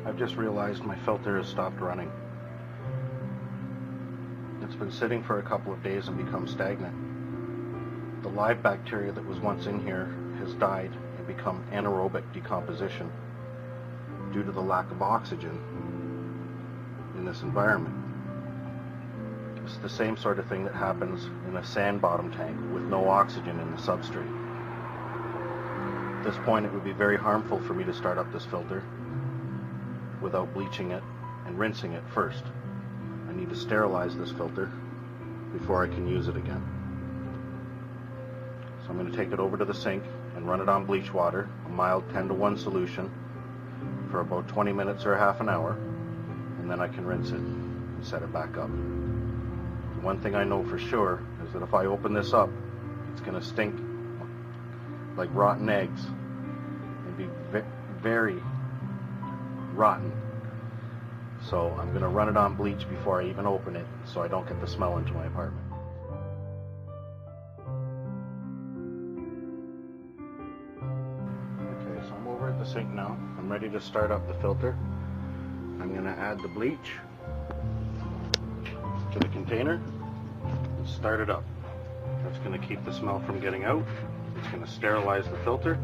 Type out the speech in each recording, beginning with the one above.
I've just realized my filter has stopped running. It's been sitting for a couple of days and become stagnant. The live bacteria that was once in here has died and become anaerobic decomposition due to the lack of oxygen in this environment. It's the same sort of thing that happens in a sand bottom tank with no oxygen in the substrate. At this point, it would be very harmful for me to start up this filter without bleaching it and rinsing it first. I need to sterilize this filter before I can use it again. So I'm going to take it over to the sink and run it on bleach water, a mild 10:1 solution, for about 20 minutes or half an hour, and then I can rinse it and set it back up. One thing I know for sure is that if I open this up, it's going to stink like rotten eggs and be very rotten. So I'm going to run it on bleach before I even open it so I don't get the smell into my apartment. Okay, so I'm over at the sink now. I'm ready to start up the filter. I'm going to add the bleach to the container and start it up. That's going to keep the smell from getting out. It's going to sterilize the filter.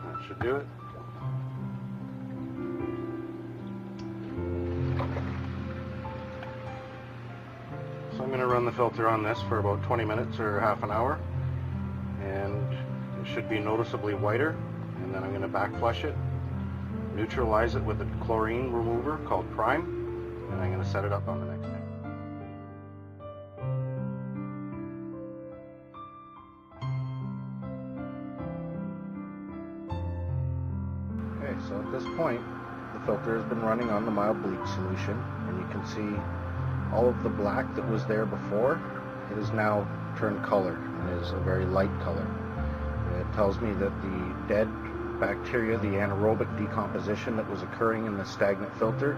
That should do it. So I'm going to run the filter on this for about 20 minutes or half an hour, and it should be noticeably whiter, and then I'm going to back flush it, neutralize it with a chlorine remover called Prime, and I'm going to set it up on the next tank. Okay, so at this point the filter has been running on the mild bleach solution, and you can see all of the black that was there before, it is now turned color and is a very light color. It tells me that the dead bacteria, the anaerobic decomposition that was occurring in the stagnant filter,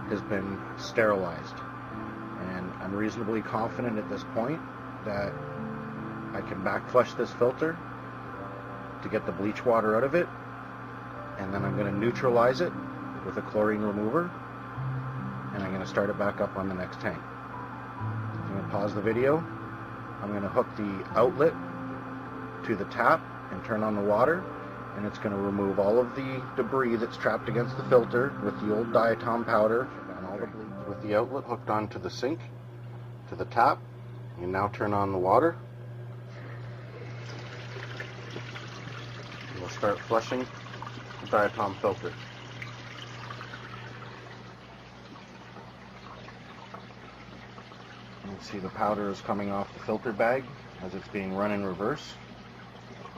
has been sterilized. And I'm reasonably confident at this point that I can back flush this filter to get the bleach water out of it, and then I'm going to neutralize it with a chlorine remover, and I'm going to start it back up on the next tank. I'm going to pause the video. I'm going to hook the outlet to the tap and turn on the water, and it's going to remove all of the debris that's trapped against the filter with the old diatom powder and all the bleach. With the outlet hooked onto the sink, to the tap, you now turn on the water. We'll start flushing the diatom filter. You can see the powder is coming off the filter bag as it's being run in reverse,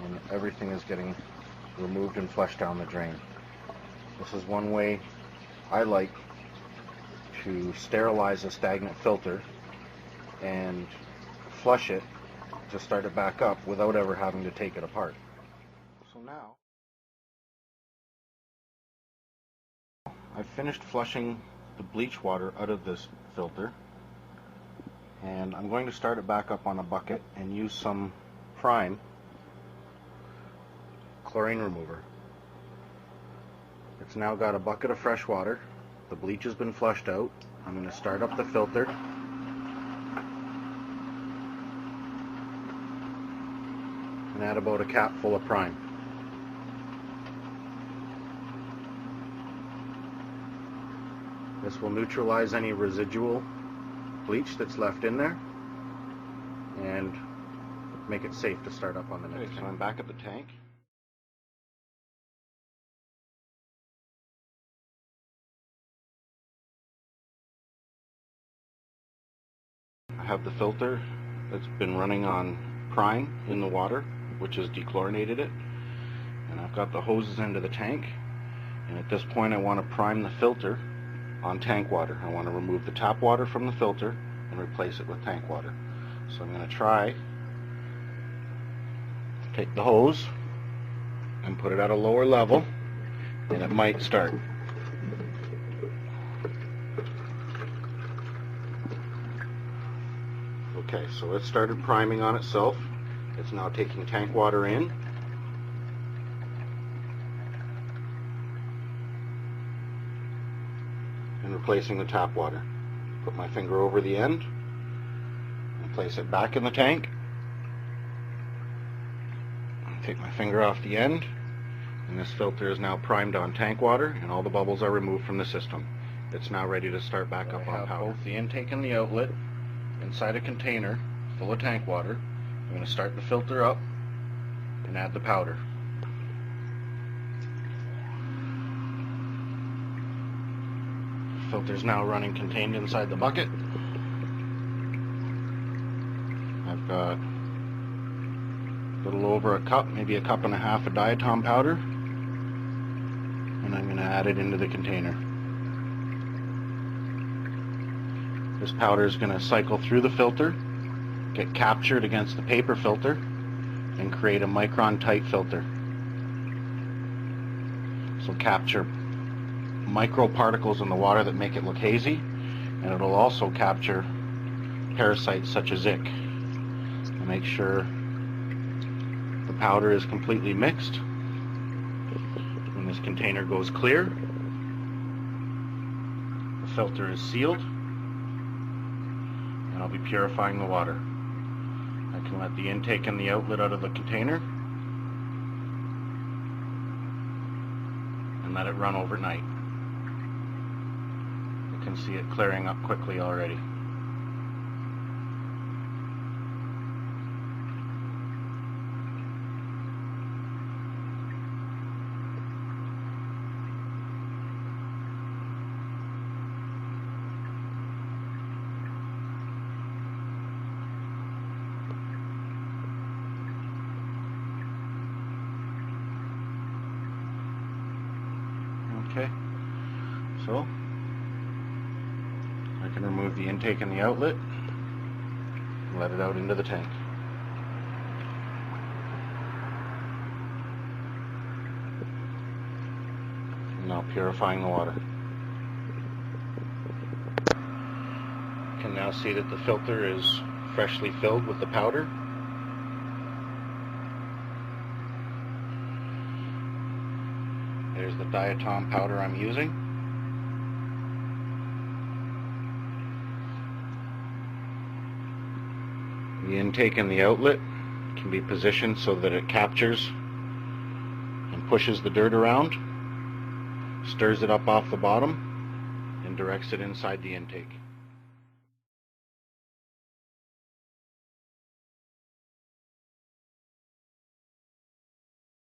and everything is getting removed and flushed down the drain. This is one way I like to sterilize a stagnant filter and flush it to start it back up without ever having to take it apart. So now I've finished flushing the bleach water out of this filter, and I'm going to start it back up on a bucket and use some Prime chlorine remover. It's now got a bucket of fresh water. The bleach has been flushed out. I'm going to start up the filter and add about a cap full of Prime. This will neutralize any residual bleach that's left in there and make it safe to start up on the next tank. So I'm back at the tank. I have the filter that's been running on Prime in the water, which has dechlorinated it, and I've got the hoses into the tank, and at this point I want to prime the filter on tank water. I want to remove the tap water from the filter and replace it with tank water. So I'm going to try to take the hose and put it at a lower level, and it might start. Okay, so it started priming on itself. It's now taking tank water in. And replacing the tap water. Put my finger over the end and place it back in the tank. Take my finger off the end, and this filter is now primed on tank water, and all the bubbles are removed from the system. It's now ready to start back up on powder. Both the intake and the outlet inside a container full of tank water. I'm going to start the filter up and add the powder. The filter is now running contained inside the bucket. I've got a little over a cup, maybe a cup and a half of diatom powder, and I'm going to add it into the container. This powder is going to cycle through the filter, get captured against the paper filter, and create a micron tight filter. This will capture microparticles in the water that make it look hazy, and it'll also capture parasites such as ick. And make sure the powder is completely mixed. When this container goes clear, the filter is sealed, and I'll be purifying the water. I can let the intake and the outlet out of the container and let it run overnight. You can see it clearing up quickly already. Okay, so I can remove the intake and the outlet and let it out into the tank. I'm now purifying the water. You can now see that the filter is freshly filled with the powder. There's the diatom powder I'm using. The intake and the outlet can be positioned so that it captures and pushes the dirt around, stirs it up off the bottom, and directs it inside the intake.